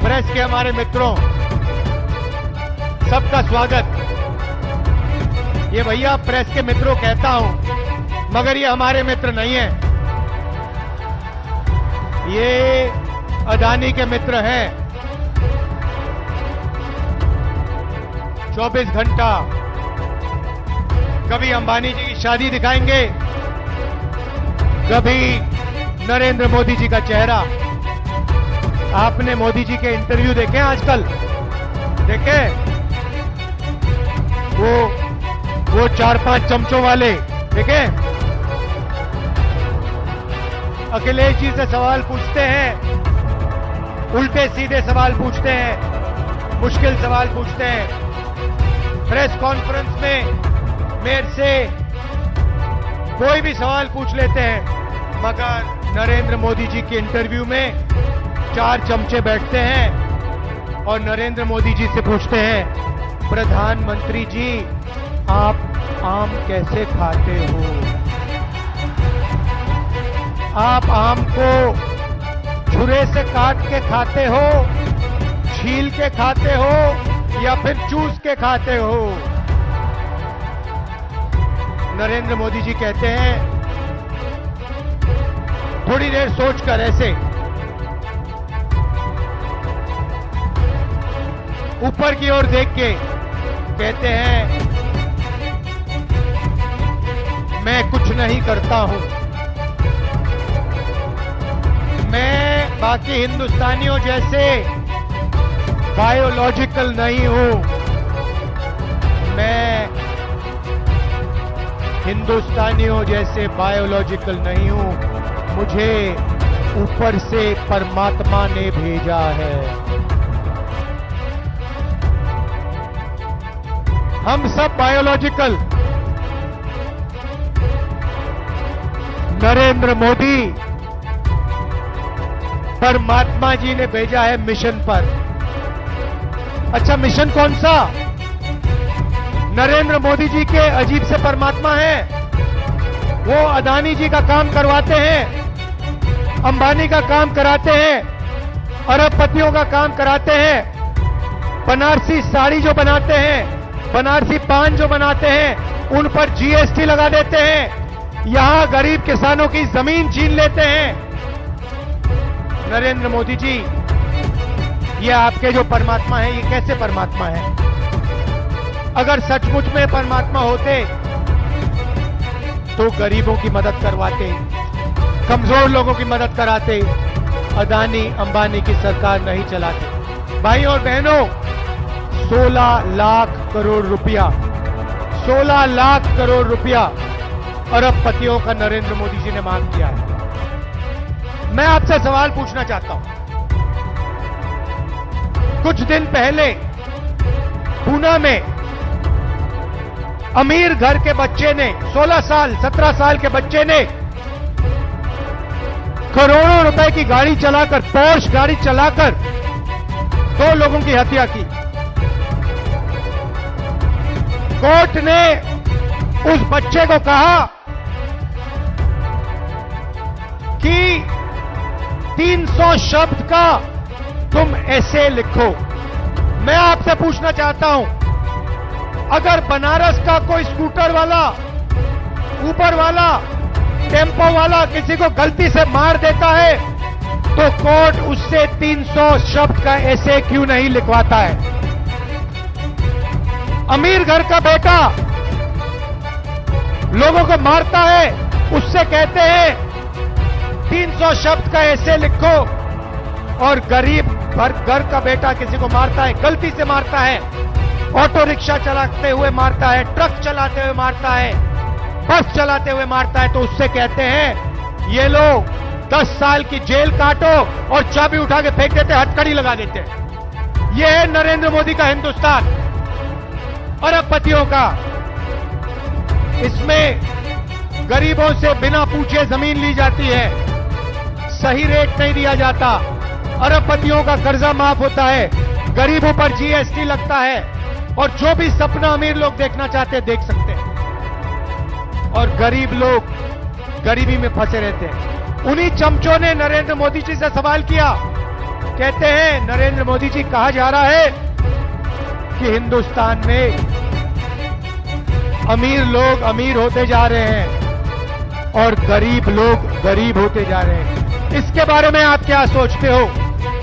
प्रेस के हमारे मित्रों, सबका स्वागत। ये भैया प्रेस के मित्रों कहता हूं, मगर ये हमारे मित्र नहीं हैं, ये अदानी के मित्र हैं। 24 घंटा कभी अंबानी जी की शादी दिखाएंगे, कभी नरेंद्र मोदी जी का चेहरा। आपने मोदी जी के इंटरव्यू देखे आजकल? देखे? वो 4-5 चमचों वाले देखे? अखिलेश जी से सवाल पूछते हैं, उल्टे सीधे सवाल पूछते हैं, मुश्किल सवाल पूछते हैं। प्रेस कॉन्फ्रेंस में मेरे से कोई भी सवाल पूछ लेते हैं, मगर नरेंद्र मोदी जी के इंटरव्यू में 4 चमचे बैठते हैं और नरेंद्र मोदी जी से पूछते हैं, प्रधानमंत्री जी आप आम कैसे खाते हो? आप आम को छुरे से काट के खाते हो, छील के खाते हो या फिर चूस के खाते हो? नरेंद्र मोदी जी कहते हैं, थोड़ी देर सोचकर ऐसे ऊपर की ओर देख के कहते हैं, मैं कुछ नहीं करता हूं, मैं बाकी हिंदुस्तानियों जैसे बायोलॉजिकल नहीं हूं, मैं हिंदुस्तानियों जैसे बायोलॉजिकल नहीं हूं, मुझे ऊपर से परमात्मा ने भेजा है। हम सब बायोलॉजिकल, नरेंद्र मोदी परमात्मा जी ने भेजा है मिशन पर। अच्छा, मिशन कौन सा? नरेंद्र मोदी जी के अजीब से परमात्मा है, वो अदानी जी का काम करवाते हैं, अंबानी का काम कराते हैं, अरबपतियों का काम कराते हैं, बनारसी साड़ी जो बनाते हैं, बनारसी पान जो बनाते हैं, उन पर जीएसटी लगा देते हैं, यहां गरीब किसानों की जमीन छीन लेते हैं। नरेंद्र मोदी जी, ये आपके जो परमात्मा है, ये कैसे परमात्मा है? अगर सचमुच में परमात्मा होते तो गरीबों की मदद करवाते, कमजोर लोगों की मदद कराते, अदानी अंबानी की सरकार नहीं चलाते। भाई और बहनों, 16 लाख करोड़ रुपया, 16 लाख करोड़ रुपया अरबपतियों का नरेंद्र मोदी जी ने मांग किया है। मैं आपसे सवाल पूछना चाहता हूं, कुछ दिन पहले पूना में अमीर घर के बच्चे ने, 16 साल 17 साल के बच्चे ने करोड़ों रुपए की गाड़ी चलाकर, पोर्श गाड़ी चलाकर 2 लोगों की हत्या की। कोर्ट ने उस बच्चे को कहा कि 300 शब्द का तुम ऐसे लिखो। मैं आपसे पूछना चाहता हूं, अगर बनारस का कोई स्कूटर वाला, ऊपर वाला, टेम्पो वाला किसी को गलती से मार देता है तो कोर्ट उससे 300 शब्द का ऐसे क्यों नहीं लिखवाता है? अमीर घर का बेटा लोगों को मारता है, उससे कहते हैं 300 शब्द का ऐसे लिखो, और गरीब घर का बेटा किसी को मारता है, गलती से मारता है, ऑटो रिक्शा चलाते हुए मारता है, ट्रक चलाते हुए मारता है, बस चलाते हुए मारता है, तो उससे कहते हैं ये लो 10 साल की जेल काटो और चाबी उठा के फेंक देते, हथकड़ी लगा देते। ये है नरेंद्र मोदी का हिंदुस्तान, अरबपतियों का। इसमें गरीबों से बिना पूछे जमीन ली जाती है, सही रेट नहीं दिया जाता, अरबपतियों का कर्जा माफ होता है, गरीबों पर जीएसटी लगता है, और जो भी सपना अमीर लोग देखना चाहते हैं देख सकते हैं, और गरीब लोग गरीबी में फंसे रहते हैं। उन्हीं चमचों ने नरेंद्र मोदी जी से सवाल किया, कहते हैं नरेंद्र मोदी जी, कहा जा रहा है कि हिंदुस्तान में अमीर लोग अमीर होते जा रहे हैं और गरीब लोग गरीब होते जा रहे हैं, इसके बारे में आप क्या सोचते हो?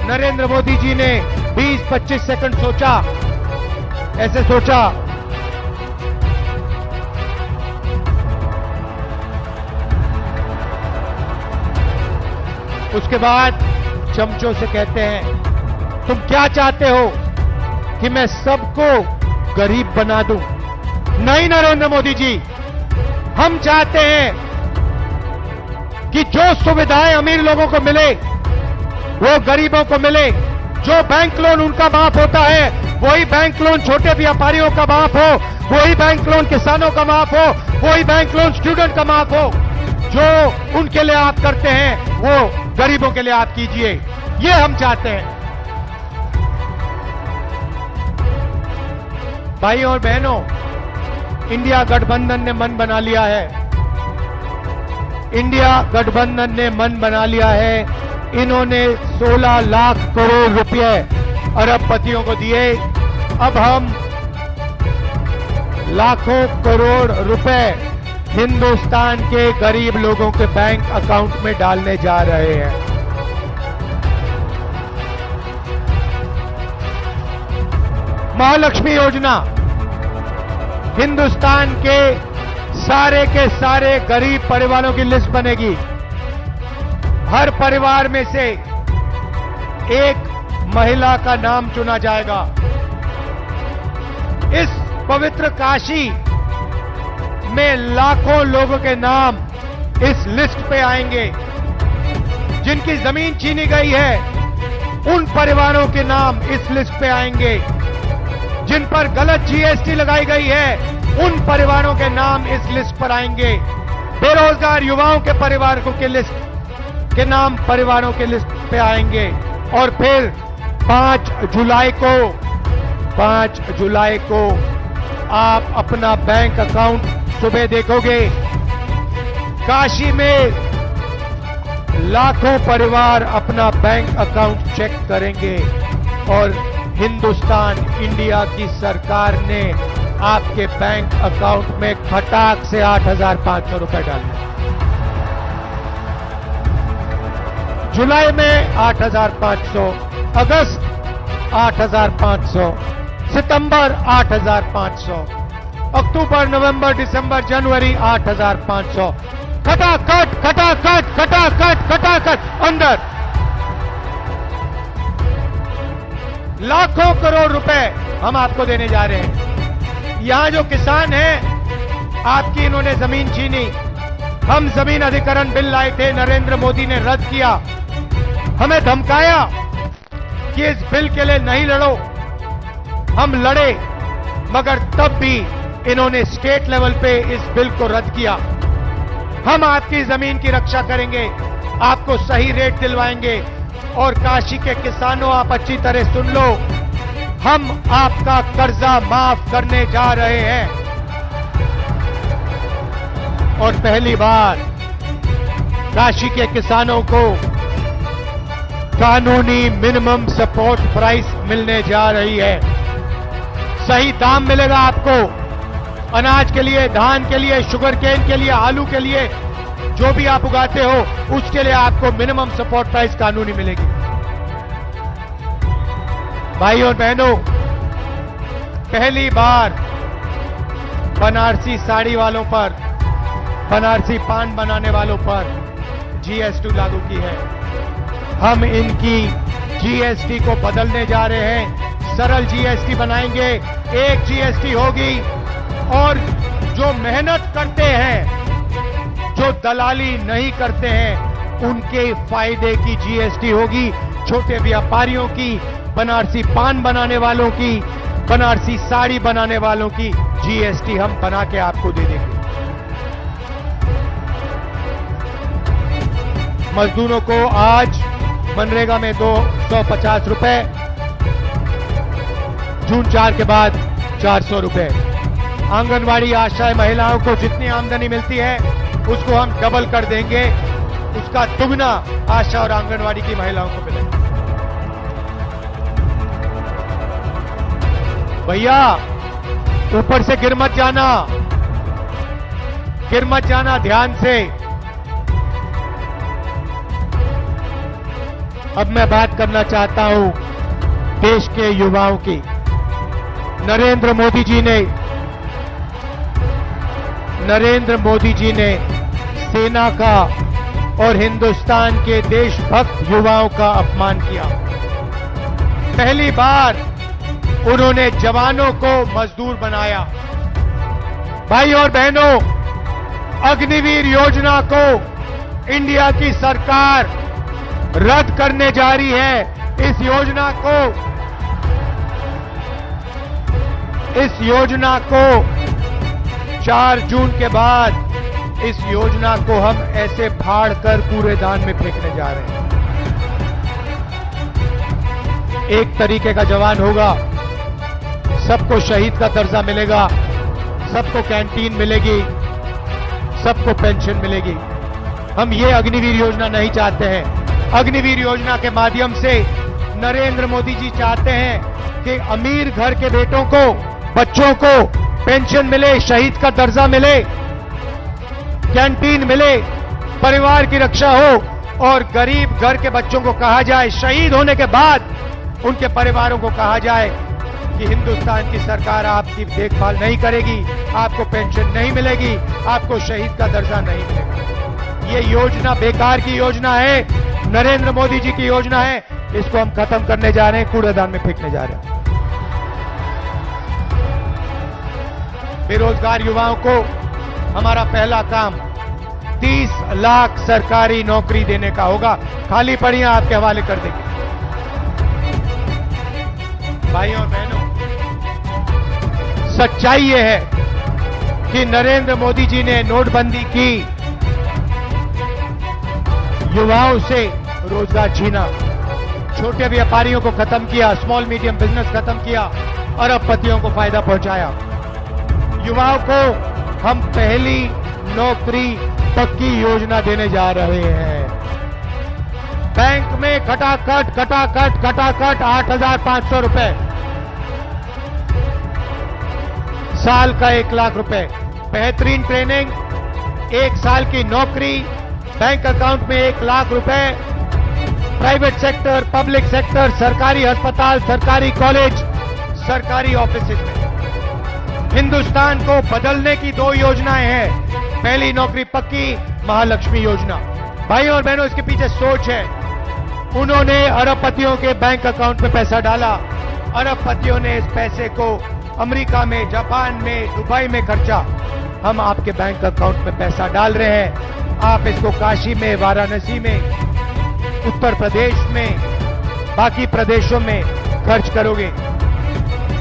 नरेंद्र मोदी जी ने 20-25 सेकंड सोचा, ऐसे सोचा, उसके बाद चमचों से कहते हैं, तुम क्या चाहते हो कि मैं सबको गरीब बना दूं? नहीं नरेंद्र मोदी जी, हम चाहते हैं कि जो सुविधाएं अमीर लोगों को मिले वो गरीबों को मिले। जो बैंक लोन उनका माफ होता है वही बैंक लोन छोटे व्यापारियों का माफ हो, वही बैंक लोन किसानों का माफ हो, वही बैंक लोन स्टूडेंट का माफ हो। जो उनके लिए आप करते हैं वो गरीबों के लिए आप कीजिए, ये हम चाहते हैं। भाइयों और बहनों, इंडिया गठबंधन ने मन बना लिया है। इंडिया गठबंधन ने मन बना लिया है। इन्होंने 16 लाख करोड़ रुपए अरबपतियों को दिए। अब हम लाखों करोड़ रुपए हिंदुस्तान के गरीब लोगों के बैंक अकाउंट में डालने जा रहे हैं। महालक्ष्मी योजना हिंदुस्तान के सारे गरीब परिवारों की लिस्ट बनेगी। हर परिवार में से एक महिला का नाम चुना जाएगा। इस पवित्र काशी में लाखों लोगों के नाम इस लिस्ट पे आएंगे। जिनकी जमीन छीनी गई है उन परिवारों के नाम इस लिस्ट पे आएंगे। जिन पर गलत जीएसटी लगाई गई है उन परिवारों के नाम इस लिस्ट पर आएंगे। बेरोजगार युवाओं के परिवारों के लिस्ट के नाम परिवारों के लिस्ट पे आएंगे। और फिर 5 जुलाई को आप अपना बैंक अकाउंट सुबह देखोगे। काशी में लाखों परिवार अपना बैंक अकाउंट चेक करेंगे और हिंदुस्तान इंडिया की सरकार ने आपके बैंक अकाउंट में खटाक से 8,500 रुपए डालने। जुलाई में 8,500, अगस्त 8,500, सितंबर 8,500, अक्टूबर, नवंबर, दिसंबर, जनवरी 8,500। खटाखट खटाखट खटाखट खटाखट अंदर लाखों करोड़ रुपए हम आपको देने जा रहे हैं। यहां जो किसान हैं, आपकी इन्होंने जमीन छीनी। हम जमीन अधिग्रहण बिल लाए थे, नरेंद्र मोदी ने रद्द किया। हमें धमकाया कि इस बिल के लिए नहीं लड़ो। हम लड़े, मगर तब भी इन्होंने स्टेट लेवल पे इस बिल को रद्द किया। हम आपकी जमीन की रक्षा करेंगे, आपको सही रेट दिलवाएंगे। और काशी के किसानों, आप अच्छी तरह सुन लो, हम आपका कर्जा माफ करने जा रहे हैं। और पहली बार काशी के किसानों को कानूनी मिनिमम सपोर्ट प्राइस मिलने जा रही है। सही दाम मिलेगा आपको अनाज के लिए, धान के लिए, शुगर केन के लिए, आलू के लिए, जो भी आप उगाते हो उसके लिए आपको मिनिमम सपोर्ट प्राइस कानूनी मिलेगी। भाइयों और बहनों, पहली बार बनारसी साड़ी वालों पर, बनारसी पान बनाने वालों पर जीएसटी लागू की है। हम इनकी जीएसटी को बदलने जा रहे हैं, सरल जीएसटी बनाएंगे। एक जीएसटी होगी और जो मेहनत करते हैं, जो दलाली नहीं करते हैं, उनके फायदे की जीएसटी होगी। छोटे व्यापारियों की, बनारसी पान बनाने वालों की, बनारसी साड़ी बनाने वालों की जीएसटी हम बना के आपको दे देंगे। मजदूरों को आज मनरेगा में 250 रुपए, जून 4 के बाद 400 रुपए। आंगनवाड़ी आशाएं महिलाओं को जितनी आमदनी मिलती है उसको हम डबल कर देंगे, उसका दुगना आशा और आंगनवाड़ी की महिलाओं को मिलेगा। भैया ऊपर से गिर मत जाना, गिर मत जाना, ध्यान से। अब मैं बात करना चाहता हूं देश के युवाओं की। नरेंद्र मोदी जी ने सेना का और हिंदुस्तान के देशभक्त युवाओं का अपमान किया। पहली बार उन्होंने जवानों को मजदूर बनाया। भाई और बहनों, अग्निवीर योजना को इंडिया की सरकार रद्द करने जा रही है। इस योजना को 4 जून के बाद इस योजना को हम ऐसे फाड़ कर कूड़ेदान में फेंकने जा रहे हैं। एक तरीके का जवान होगा, सबको शहीद का दर्जा मिलेगा, सबको कैंटीन मिलेगी, सबको पेंशन मिलेगी। हम ये अग्निवीर योजना नहीं चाहते हैं। अग्निवीर योजना के माध्यम से नरेंद्र मोदी जी चाहते हैं कि अमीर घर के बेटों को, बच्चों को पेंशन मिले, शहीद का दर्जा मिले, कैंटीन मिले, परिवार की रक्षा हो और गरीब घर के बच्चों को कहा जाए, शहीद होने के बाद उनके परिवारों को कहा जाए कि हिंदुस्तान की सरकार आपकी देखभाल नहीं करेगी, आपको पेंशन नहीं मिलेगी, आपको शहीद का दर्जा नहीं मिलेगा। ये योजना बेकार की योजना है, नरेंद्र मोदी जी की योजना है। इसको हम खत्म करने जा रहे हैं, कूड़ेदान में फेंकने जा रहे हैं। बेरोजगार युवाओं को हमारा पहला काम 30 लाख सरकारी नौकरी देने का होगा। खाली पड़ियां आपके हवाले कर देंगे। भाइयों और बहनों, सच्चाई ये है कि नरेंद्र मोदी जी ने नोटबंदी की, युवाओं से रोजगार छीना, छोटे व्यापारियों को खत्म किया, स्मॉल मीडियम बिजनेस खत्म किया, अरबपतियों को फायदा पहुंचाया। युवाओं को हम पहली नौकरी पक्की योजना देने जा रहे हैं। बैंक में खटाखट 8,500 रुपए, साल का 1 लाख रुपए, बेहतरीन ट्रेनिंग, 1 साल की नौकरी, बैंक अकाउंट में 1 लाख रुपए, प्राइवेट सेक्टर, पब्लिक सेक्टर, सरकारी अस्पताल, सरकारी कॉलेज, सरकारी ऑफिस में। हिंदुस्तान को बदलने की 2 योजनाएं हैं। पहली नौकरी पक्की, महालक्ष्मी योजना। भाइयों और बहनों, इसके पीछे सोच है। उन्होंने अरबपतियों के बैंक अकाउंट में पैसा डाला, अरबपतियों ने इस पैसे को अमेरिका में, जापान में, दुबई में खर्चा। हम आपके बैंक अकाउंट में पैसा डाल रहे हैं, आप इसको काशी में, वाराणसी में, उत्तर प्रदेश में, बाकी प्रदेशों में खर्च करोगे,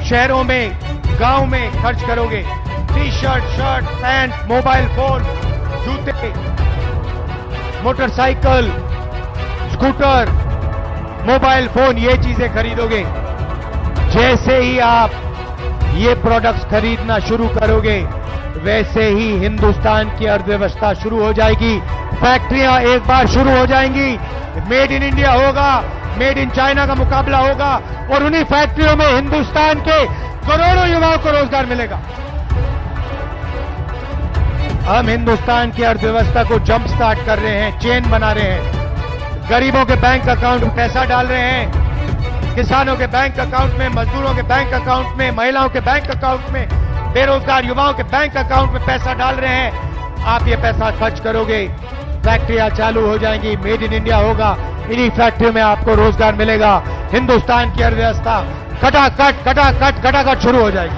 शहरों में, गांव में खर्च करोगे। T shirt, shirt, pant, mobile phone, जूते, मोटरसाइकिल, स्कूटर, मोबाइल फोन, ये चीजें खरीदोगे। जैसे ही आप ये प्रोडक्ट्स खरीदना शुरू करोगे, वैसे ही हिंदुस्तान की अर्थव्यवस्था शुरू हो जाएगी। फैक्ट्रियां एक बार शुरू हो जाएंगी, मेड इन इंडिया होगा, मेड इन चाइना का मुकाबला होगा और उन्हीं फैक्ट्रियों में हिंदुस्तान के करोड़ों युवाओं को रोजगार मिलेगा। हम हिंदुस्तान की अर्थव्यवस्था को जंप स्टार्ट कर रहे हैं, चेन बना रहे हैं। गरीबों के बैंक अकाउंट में पैसा डाल रहे हैं, किसानों के बैंक अकाउंट में, मजदूरों के बैंक अकाउंट में, महिलाओं के बैंक अकाउंट में, बेरोजगार युवाओं के बैंक अकाउंट में पैसा डाल रहे हैं। आप ये पैसा खर्च करोगे, फैक्ट्रियां चालू हो जाएंगी, मेड इन इंडिया होगा, इन्हीं फैक्ट्रियों में आपको रोजगार मिलेगा। हिंदुस्तान की अर्थव्यवस्था खटाखट शुरू हो जाएगी।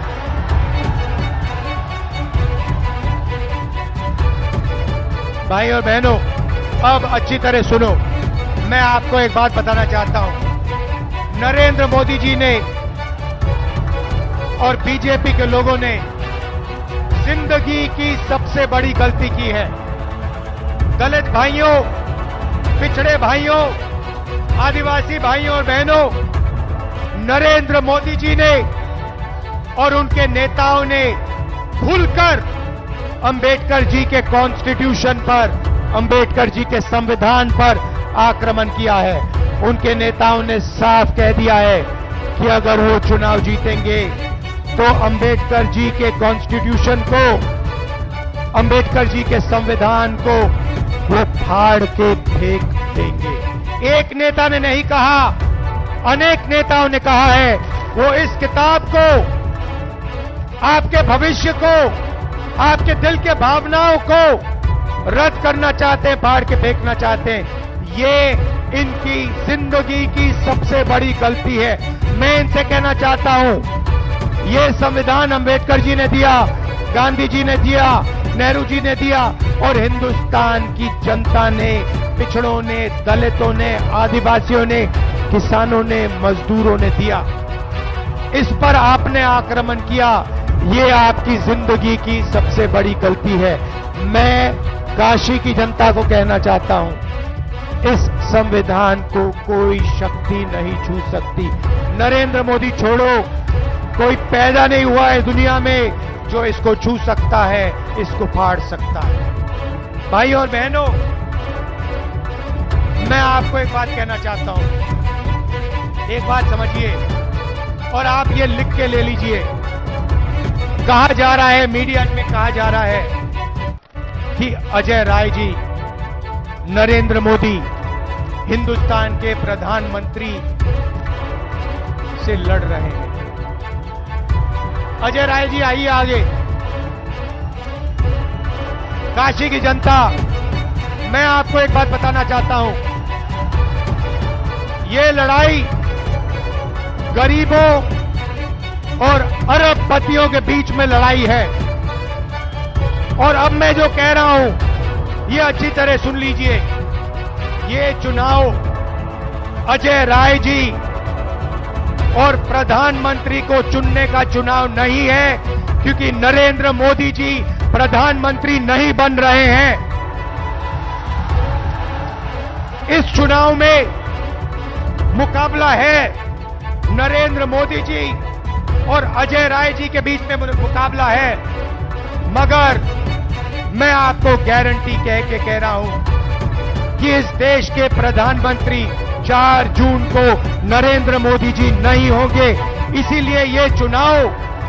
भाई और बहनों, अब अच्छी तरह सुनो, मैं आपको एक बात बताना चाहता हूं। नरेंद्र मोदी जी ने और बीजेपी के लोगों ने जिंदगी की सबसे बड़ी गलती की है। दलित भाइयों, पिछड़े भाइयों, आदिवासी भाइयों और बहनों, नरेंद्र मोदी जी ने और उनके नेताओं ने खुलकर अंबेडकर जी के कॉन्स्टिट्यूशन पर, अंबेडकर जी के संविधान पर आक्रमण किया है। उनके नेताओं ने साफ कह दिया है कि अगर वो चुनाव जीतेंगे तो अंबेडकर जी के कॉन्स्टिट्यूशन को, अंबेडकर जी के संविधान को वो फाड़ के फेंक देंगे। एक नेता ने नहीं कहा, अनेक नेताओं ने कहा है। वो इस किताब को, आपके भविष्य को, आपके दिल के भावनाओं को रद्द करना चाहते हैं, फाड़ के फेंकना चाहते हैं। ये इनकी जिंदगी की सबसे बड़ी गलती है। मैं इनसे कहना चाहता हूं, ये संविधान अंबेडकर जी ने दिया, गांधी जी ने दिया, नेहरू जी ने दिया और हिंदुस्तान की जनता ने, पिछड़ों ने, दलितों ने, आदिवासियों ने, किसानों ने, मजदूरों ने दिया। इस पर आपने आक्रमण किया, ये आपकी जिंदगी की सबसे बड़ी गलती है। मैं काशी की जनता को कहना चाहता हूं, इस संविधान को कोई शक्ति नहीं छू सकती। नरेंद्र मोदी छोड़ो, कोई पैदा नहीं हुआ है दुनिया में जो इसको छू सकता है, इसको फाड़ सकता है। भाई और बहनों, मैं आपको एक बात कहना चाहता हूं, एक बात समझिए और आप ये लिख के ले लीजिए। कहा जा रहा है, मीडिया में कहा जा रहा है कि अजय राय जी नरेंद्र मोदी हिंदुस्तान के प्रधानमंत्री से लड़ रहे हैं। अजय राय जी आइए आगे। काशी की जनता, मैं आपको एक बात बताना चाहता हूं, ये लड़ाई गरीबों और अरबपतियों के बीच में लड़ाई है। और अब मैं जो कह रहा हूं, ये अच्छी तरह सुन लीजिए। ये चुनाव अजय राय जी और प्रधानमंत्री को चुनने का चुनाव नहीं है, क्योंकि नरेंद्र मोदी जी प्रधानमंत्री नहीं बन रहे हैं। इस चुनाव में मुकाबला है नरेंद्र मोदी जी और अजय राय जी के बीच में मुकाबला है। मगर मैं आपको गारंटी कह के कह रहा हूं कि इस देश के प्रधानमंत्री 4 जून को नरेंद्र मोदी जी नहीं होंगे। इसीलिए ये चुनाव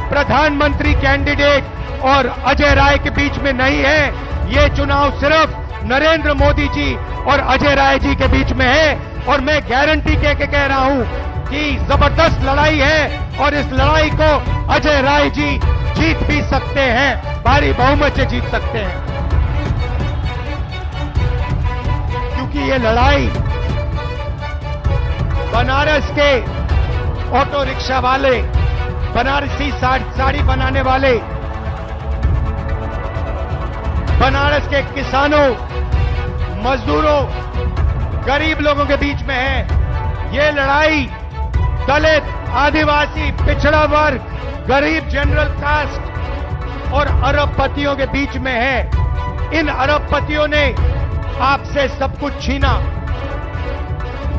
प्रधानमंत्री कैंडिडेट और अजय राय के बीच में नहीं है, ये चुनाव सिर्फ नरेंद्र मोदी जी और अजय राय जी के बीच में है। और मैं गारंटी कह के कह रहा हूं कि जबरदस्त लड़ाई है और इस लड़ाई को अजय राय जी जीत भी सकते हैं, भारी बहुमत से जीत सकते हैं। क्योंकि ये लड़ाई बनारस के ऑटो रिक्शा वाले, बनारसी साड़ी बनाने वाले, बनारस के किसानों, मजदूरों, गरीब लोगों के बीच में है। ये लड़ाई दलित, आदिवासी, पिछड़ा वर्ग, गरीब जनरल कास्ट और अरबपतियों के बीच में है। इन अरबपतियों ने आपसे सब कुछ छीना,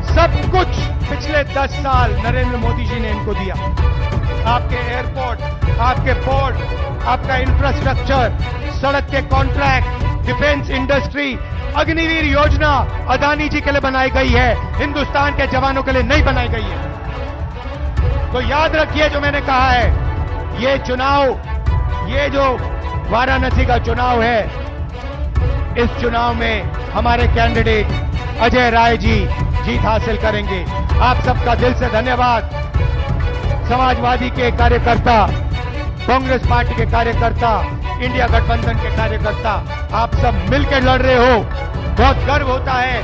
सब कुछ पिछले 10 साल नरेंद्र मोदी जी ने इनको दिया। आपके एयरपोर्ट, आपके पोर्ट, आपका इंफ्रास्ट्रक्चर, सड़क के कॉन्ट्रैक्ट, डिफेंस इंडस्ट्री, अग्निवीर योजना अदानी जी के लिए बनाई गई है, हिंदुस्तान के जवानों के लिए नहीं बनाई गई है। तो याद रखिए जो मैंने कहा है, ये चुनाव, ये जो वाराणसी का चुनाव है, इस चुनाव में हमारे कैंडिडेट अजय राय जी जीत हासिल करेंगे। आप सबका दिल से धन्यवाद। समाजवादी के कार्यकर्ता, कांग्रेस पार्टी के कार्यकर्ता, इंडिया गठबंधन के कार्यकर्ता, आप सब मिलकर लड़ रहे हो, बहुत गर्व होता है।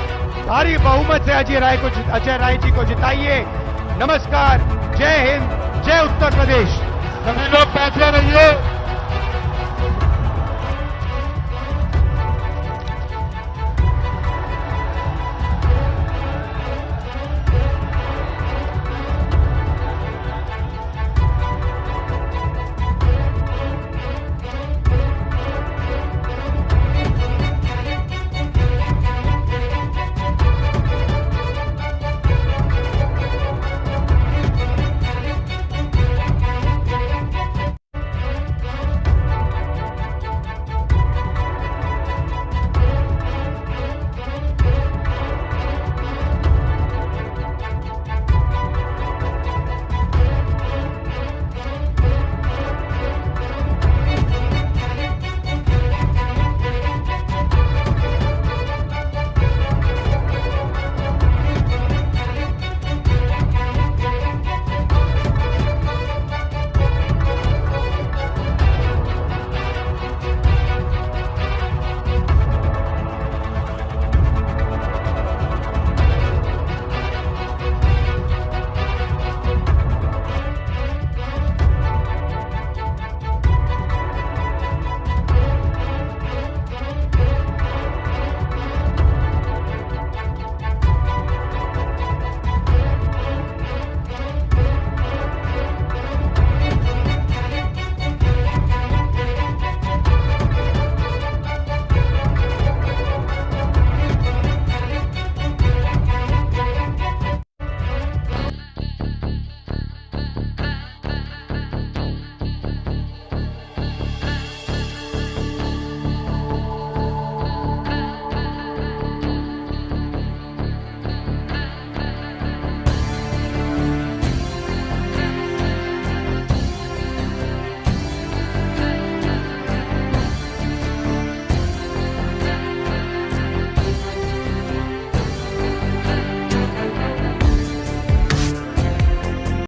भारी बहुमत से अजय राय जी को जिताइए। नमस्कार, जय हिंद, जय उत्तर प्रदेश। सभी लोग बैठे रहिए।